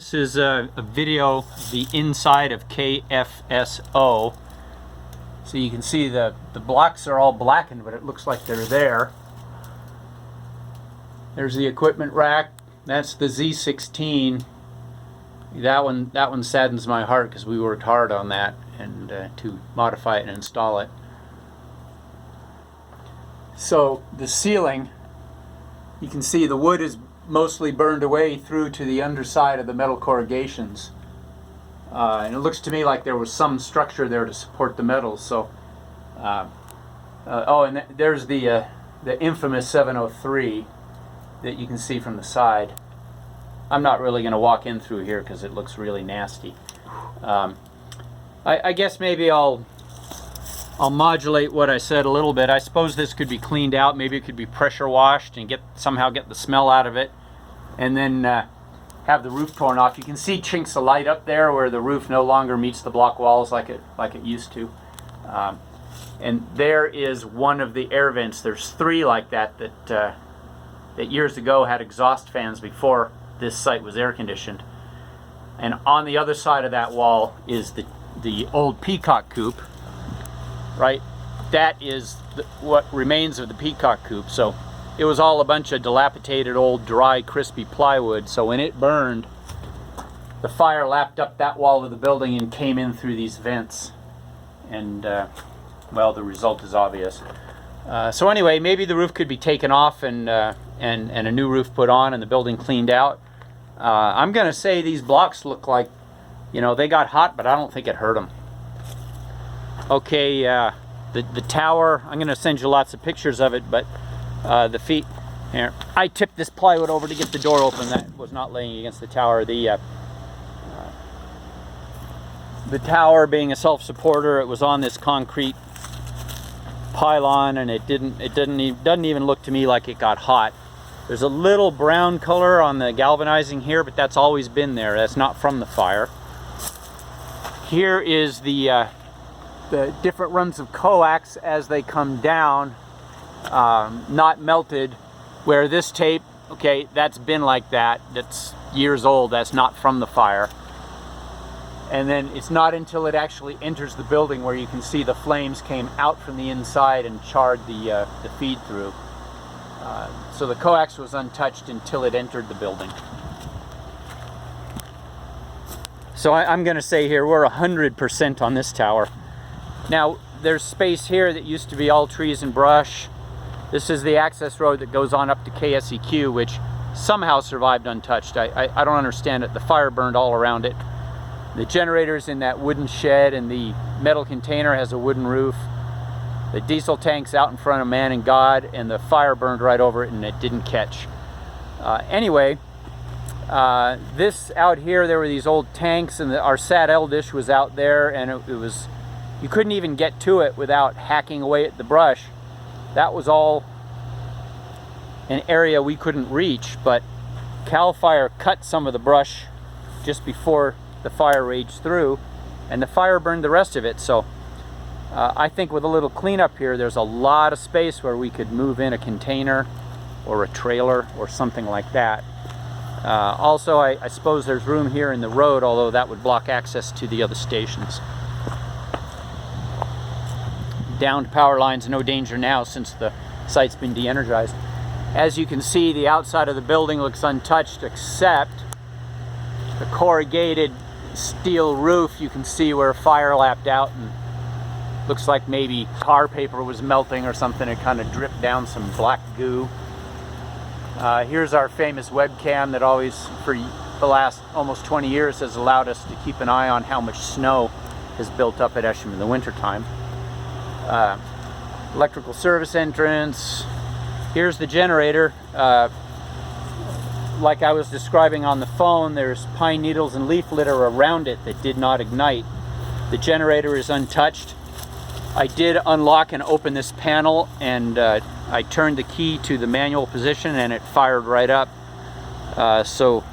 This is a video of the inside of KFSO. So you can see the blocks are all blackened, but it looks like they're there. There's the equipment rack. That's the Z16. That one saddens my heart because we worked hard on that and to modify it and install it. So the ceiling, you can see the wood is mostly burned away through to the underside of the metal corrugations. And it looks to me like there was some structure there to support the metals. So, oh, and there's the infamous 703 that you can see from the side. I'm not really going to walk in through here because it looks really nasty. I guess maybe I'll modulate what I said a little bit. I suppose this could be cleaned out. Maybe it could be pressure washed and somehow get the smell out of it, and then have the roof torn off. You can see chinks of light up there where the roof no longer meets the block walls like it used to. And there is one of the air vents. There's three like that years ago had exhaust fans before this site was air conditioned. And on the other side of that wall is the old peacock coop. Right, that is what remains of the peacock coop. So it was all a bunch of dilapidated old dry crispy plywood. So when it burned, the fire lapped up that wall of the building and came in through these vents, and well, the result is obvious. So anyway, maybe the roof could be taken off and a new roof put on and the building cleaned out. I'm gonna say these blocks look like, you know, they got hot, but I don't think it hurt them. Okay, the tower, I'm going to send you lots of pictures of it, but the feet, here, I tipped this plywood over to get the door open. That was not laying against the tower. The tower, being a self-supporter, it was on this concrete pylon, and it doesn't even look to me like it got hot. There's a little brown color on the galvanizing here, but that's always been there. That's not from the fire. Here is the different runs of coax as they come down, not melted, where this tape, okay, that's been like that, that's years old, that's not from the fire. And then it's not until it actually enters the building where you can see the flames came out from the inside and charred the feed through. So the coax was untouched until it entered the building. So I'm going to say here we're 100% on this tower. Now, there's space here that used to be all trees and brush. This is the access road that goes on up to KSEQ, which somehow survived untouched. I don't understand it. The fire burned all around it. The generator's in that wooden shed, and the metal container has a wooden roof. The diesel tank's out in front of Man and God, and the fire burned right over it, and it didn't catch. Anyway, this out here, there were these old tanks, and our SAT-L dish was out there, and it was, you couldn't even get to it without hacking away at the brush. That was all an area we couldn't reach, but CAL FIRE cut some of the brush just before the fire raged through, and the fire burned the rest of it. So I think with a little cleanup here, there's a lot of space where we could move in a container or a trailer or something like that. Also, I suppose there's room here in the road, although that would block access to the other stations. Downed power lines, no danger now since the site's been de-energized. As you can see, the outside of the building looks untouched except the corrugated steel roof. You can see where fire lapped out, and looks like maybe tar paper was melting or something. It kind of dripped down some black goo. Here's our famous webcam that always, for the last almost 20 years, has allowed us to keep an eye on how much snow has built up at Esham in the wintertime. Electrical service entrance. Here's the generator. Like I was describing on the phone, there's pine needles and leaf litter around it that did not ignite. The generator is untouched. I did unlock and open this panel, and I turned the key to the manual position and it fired right up. So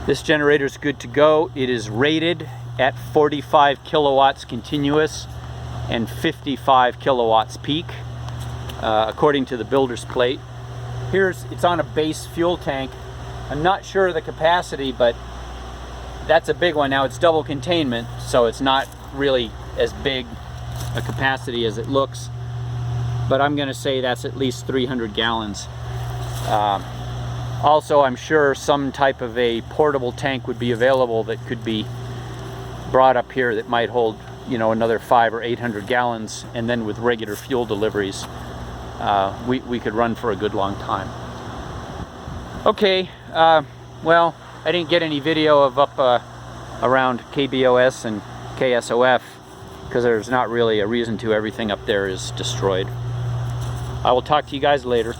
this generator is good to go. It is rated at 45 kilowatts continuous and 55 kilowatts peak, according to the builder's plate. It's on a base fuel tank. I'm not sure of the capacity, but that's a big one. Now it's double containment, so it's not really as big a capacity as it looks, but I'm going to say that's at least 300 gallons. Also, I'm sure some type of a portable tank would be available that could be brought up here that might hold, you know, another 500 or 800 gallons, and then with regular fuel deliveries, we could run for a good long time. Okay, well, I didn't get any video of up around KBOS and KSOF because there's not really a reason to. Everything up there is destroyed. I will talk to you guys later.